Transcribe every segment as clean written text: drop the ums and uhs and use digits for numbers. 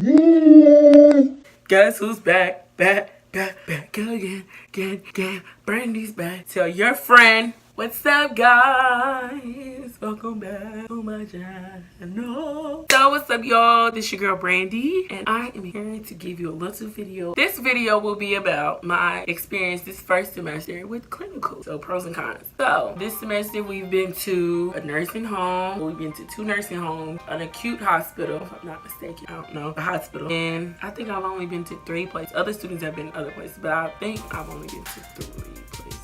Guess who's back? Back again. Brandy's back. Tell your friend. What's up, guys? Welcome back to my channel. So what's up, y'all? This your girl Brandy, and I am here to give you a little video. This video will be about my experience this first semester with clinical, so pros and cons. So this semester we've been to a nursing home. We've been to 2 nursing homes, an acute hospital, if I'm not mistaken. I don't know, a hospital, and I think I've only been to 3 places. Other students have been to other places, but I think I've only been to 3 places.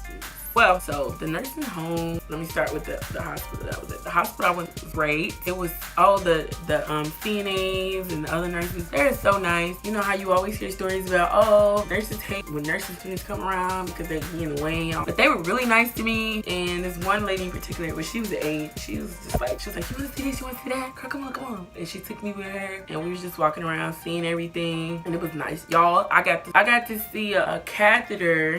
Well, so the nursing home, let me start with the hospital that was at. The hospital I went was great. It was all the CNAs and the other nurses. They're so nice. You know how you always hear stories about, oh, nurses hate when nursing students come around because they be in the way. But they were really nice to me. And this one lady in particular, when she was an aide, she was like, you want to see this? You want to see that? Girl, come on. And she took me with her, and we was just walking around seeing everything, and it was nice. Y'all, I got to see a catheter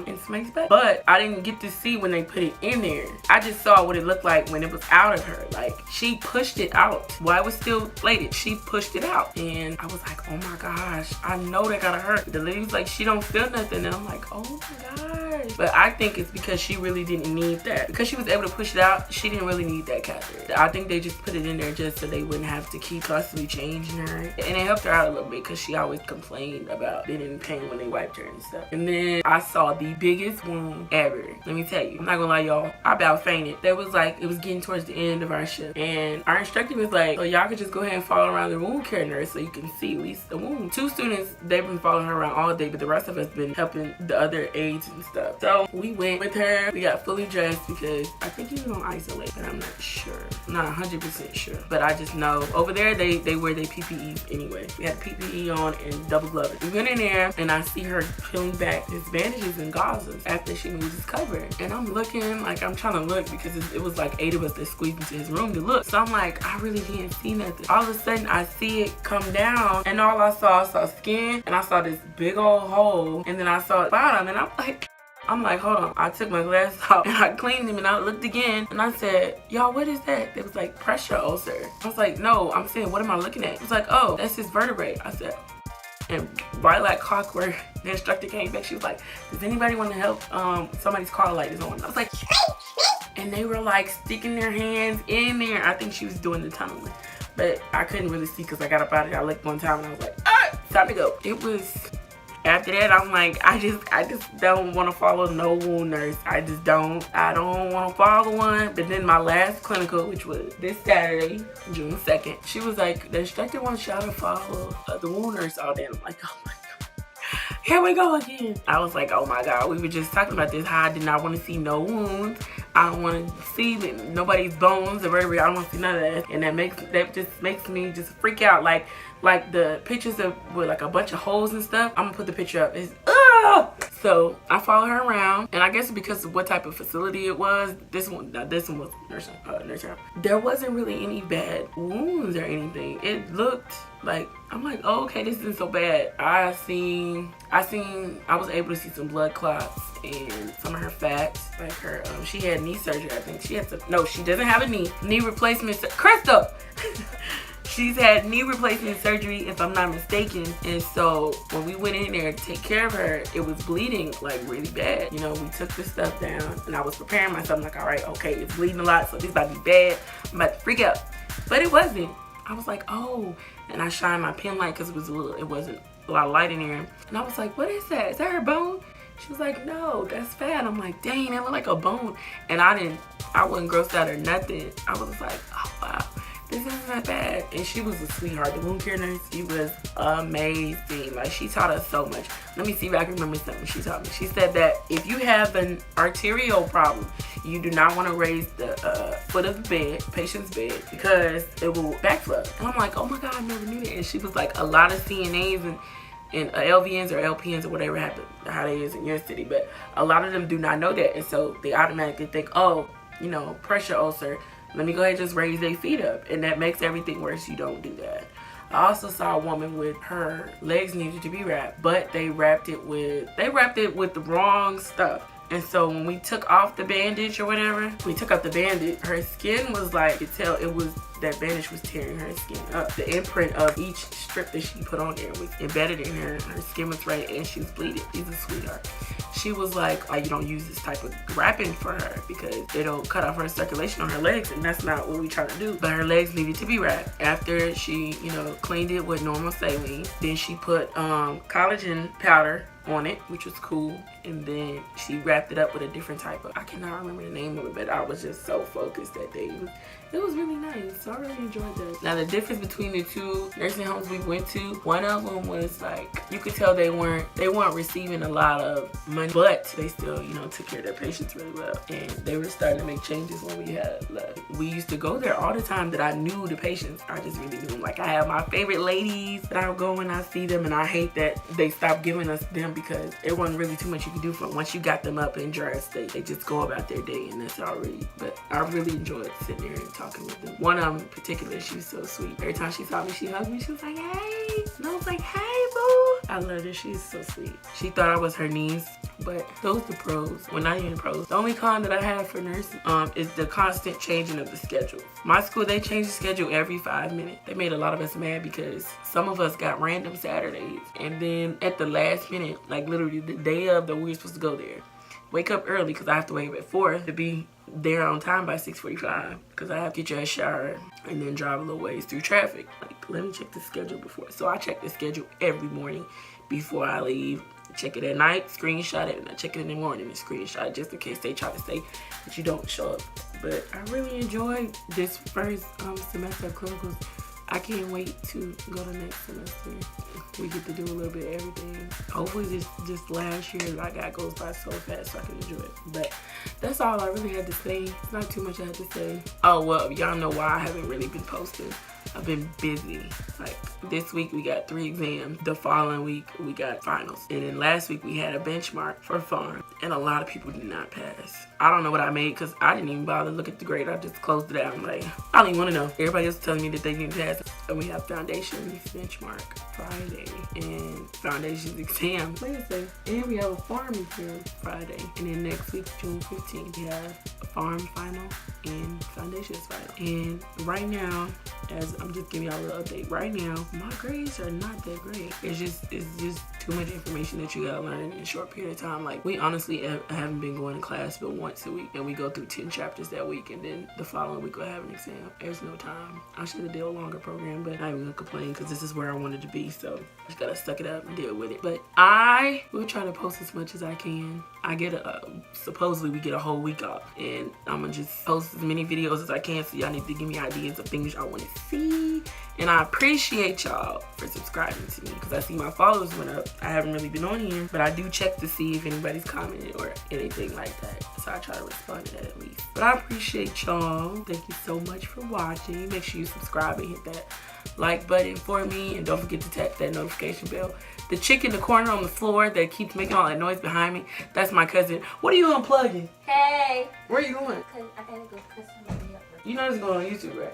in somebody's butt, but I didn't get to see when they put it in there. I just saw what it looked like when it was out of her. Like, she pushed it out while it was still plated. She pushed it out, and I was like, oh my gosh, I know that gotta hurt. The lady was like, she don't feel nothing, and I'm like, oh my gosh. But I think it's because she really didn't need that. Because she was able to push it out, she didn't really need that catheter. I think they just put it in there just so they wouldn't have to keep constantly changing her. And it helped her out a little bit because she always complained about being in pain when they wiped her and stuff. And then I saw the biggest wound ever. Let me tell you, I'm not gonna lie, y'all, I about fainted. It was getting towards the end of our shift, and our instructor was like, oh, y'all could just go ahead and follow around the wound care nurse so you can see at least the wound. 2 students, they've been following her around all day, but the rest of us been helping the other aides and stuff. So we went with her. We got fully dressed because I think he was on isolate, but I'm not sure. I'm not 100% sure, but I just know over there they wear their PPE anyway. We had PPE on and double gloves. We went in there, and I see her peeling back his bandages and gauzes after she moved his cover, and I'm looking, like, I'm trying to look because it was like 8 of us that squeezed into his room to look. So I'm like, I really didn't see nothing. All of a sudden I see it come down, and all I saw skin, and I saw this big old hole, and then I saw the bottom, and I'm like, hold on. I took my glasses off and I cleaned them, and I looked again, and I said, y'all, what is that? It was like pressure ulcer. I was like, no, I'm saying, what am I looking at? It was like, oh, that's his vertebrae. I said, and right like clockwork, the instructor came back. She was like, does anybody want to help? Somebody's car light is on. I was like, and they were like sticking their hands in there. I think she was doing the tunneling, but I couldn't really see because I got up out of it. I looked one time and I was like, ah, time to go. It was, after that, I'm like, I just don't want to follow no wound nurse. I don't want to follow one. But then my last clinical, which was this Saturday, June 2nd, she was like, the instructor wants y'all to follow the wound nurse all day. I'm like, oh my God, here we go again. I was like, oh my God, we were just talking about this, how I did not want to see no wounds. I don't want to see nobody's bones or vertebrae. I don't want to see none of that. And that just makes me just freak out. Like the pictures of with like a bunch of holes and stuff. I'm gonna put the picture up. It's so I follow her around, and I guess because of what type of facility it was, this one was nursing home. There wasn't really any bad wounds or anything. It looked like, I'm like, oh, okay, this isn't so bad. I was able to see some blood clots and some of her fats, like her she had knee surgery. I think she had she doesn't have a knee replacement. Crystal. She's had knee replacement surgery, if I'm not mistaken. And so when we went in there to take care of her, it was bleeding like really bad. You know, we took the stuff down, and I was preparing myself. I'm like, all right, okay, it's bleeding a lot, so this about to be bad. I'm about to freak out. But it wasn't. I was like, oh, and I shined my pen light because it wasn't a lot of light in there. And I was like, what is that? Is that her bone? She was like, no, that's fat. I'm like, dang, it looked like a bone. And I wasn't grossed out or nothing. I was like, oh wow, this isn't that bad. And she was a sweetheart. The wound care nurse, she was amazing. Like, she taught us so much. Let me see if I can remember something she taught me. She said that if you have an arterial problem, you do not want to raise the foot of the bed, patient's bed, because it will backflow. And I'm like, oh my God, I never knew that. And she was like, a lot of CNAs and LVNs or LPNs or whatever happen, how they is in your city, but a lot of them do not know that, and so they automatically think, oh, you know, pressure ulcer, let me go ahead and just raise their feet up, and that makes everything worse. You don't do that. I also saw a woman with her legs needed to be wrapped, but they wrapped it with the wrong stuff. And so when we took off the bandage or whatever, we took off the bandage, her skin was like, you could tell it was, that bandage was tearing her skin up. The imprint of each strip that she put on there was embedded in her. Her skin was red and she was bleeding. She's a sweetheart. She was like, you don't use this type of wrapping for her because it'll cut off her circulation on her legs, and that's not what we try to do. But her legs needed to be wrapped. After she, you know, cleaned it with normal saline, then she put collagen powder on it, which was cool, and then she wrapped it up with a different type of, I cannot remember the name of it, but I was just so focused that day. It was really nice, so I really enjoyed that. Now the difference between the two nursing homes we went to, one of them was like, you could tell they weren't receiving a lot of money, but they still, you know, took care of their patients really well, and they were starting to make changes when we had left. We used to go there all the time that I knew the patients. I just really knew them. Like, I have my favorite ladies that I go when I see them, and I hate that they stopped giving us them because it wasn't really too much you could do for them. Once you got them up and dressed, they just go about their day, and that's already. But I really enjoyed sitting there and talking with them. One of them in particular, she was so sweet. Every time she saw me, she hugged me. She was like, hey. And I was like, hey, boo. I love her. She's so sweet. She thought I was her niece, but those are the pros. Well, not even pros. The only con that I have for nursing is the constant changing of the schedule. My school, they change the schedule every 5 minutes. They made a lot of us mad because some of us got random Saturdays, and then at the last minute, like literally the day of that we were supposed to go there, wake up early because I have to wake up at 4 to be there on time by 6:45 because I have to get you a shower and then drive a little ways through traffic. Like, let me check the schedule before. So I check the schedule every morning before I leave. Check it at night, screenshot it, and I check it in the morning and screenshot it just in case they try to say that you don't show up. But I really enjoyed this first semester of clinicals. I can't wait to go to next semester. We get to do a little bit of everything. Hopefully this last year that I got goes by so fast so I can enjoy it. But that's all I really had to say. It's not too much I had to say. Oh, well, y'all know why I haven't really been posting. I've been busy. Like, this week we got 3 exams. The following week we got finals. And then last week we had a benchmark for farm. And a lot of people did not pass. I don't know what I made because I didn't even bother to look at the grade. I just closed it out. I'm like, I don't even want to know. Everybody else telling me that they didn't pass. And we have foundations benchmark Friday and foundations exam Wednesday. And we have a farm exam Friday. And then next week, June 15th, we have a farm final and foundations final. And right now, as I'm just giving y'all a little update, right now, my grades are not that great. It's just too much information that you gotta learn in a short period of time. Like, we honestly haven't been going to class but once a week, and we go through 10 chapters that week, and then the following week we'll have an exam. There's no time. I should have did a longer program, but I'm not even gonna complain because this is where I wanted to be, so I just gotta suck it up and deal with it. But I will try to post as much as I can. I get supposedly we get a whole week off, and I'm gonna just post as many videos as I can, so y'all need to give me ideas of things y'all want to see. And I appreciate y'all for subscribing to me because I see my followers went up. I haven't really been on here, but I do check to see if anybody's commented or anything like that, so I try to respond to that at least. But I appreciate y'all. Thank you so much for watching. Make sure you subscribe and hit that like button for me, and don't forget to tap that notification bell. The chick in the corner on the floor that keeps making all that noise behind me, that's my cousin. What are you unplugging? Hey. Where are you going? Cause I gotta go cuss somebody up. You know it's going on YouTube, right?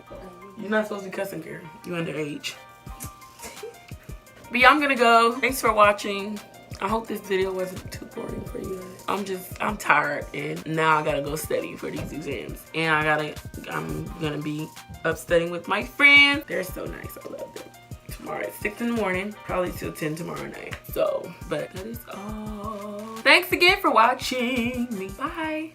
You're not supposed to be cussing, girl. You underage. But yeah, I'm gonna go. Thanks for watching. I hope this video wasn't too boring for you guys. I'm tired, and now I gotta go study for these exams. And I'm gonna be up studying with my friends. They're so nice, I love them. Tomorrow at 6 in the morning, probably till 10 tomorrow night. So, but that is all. Thanks again for watching me. Bye.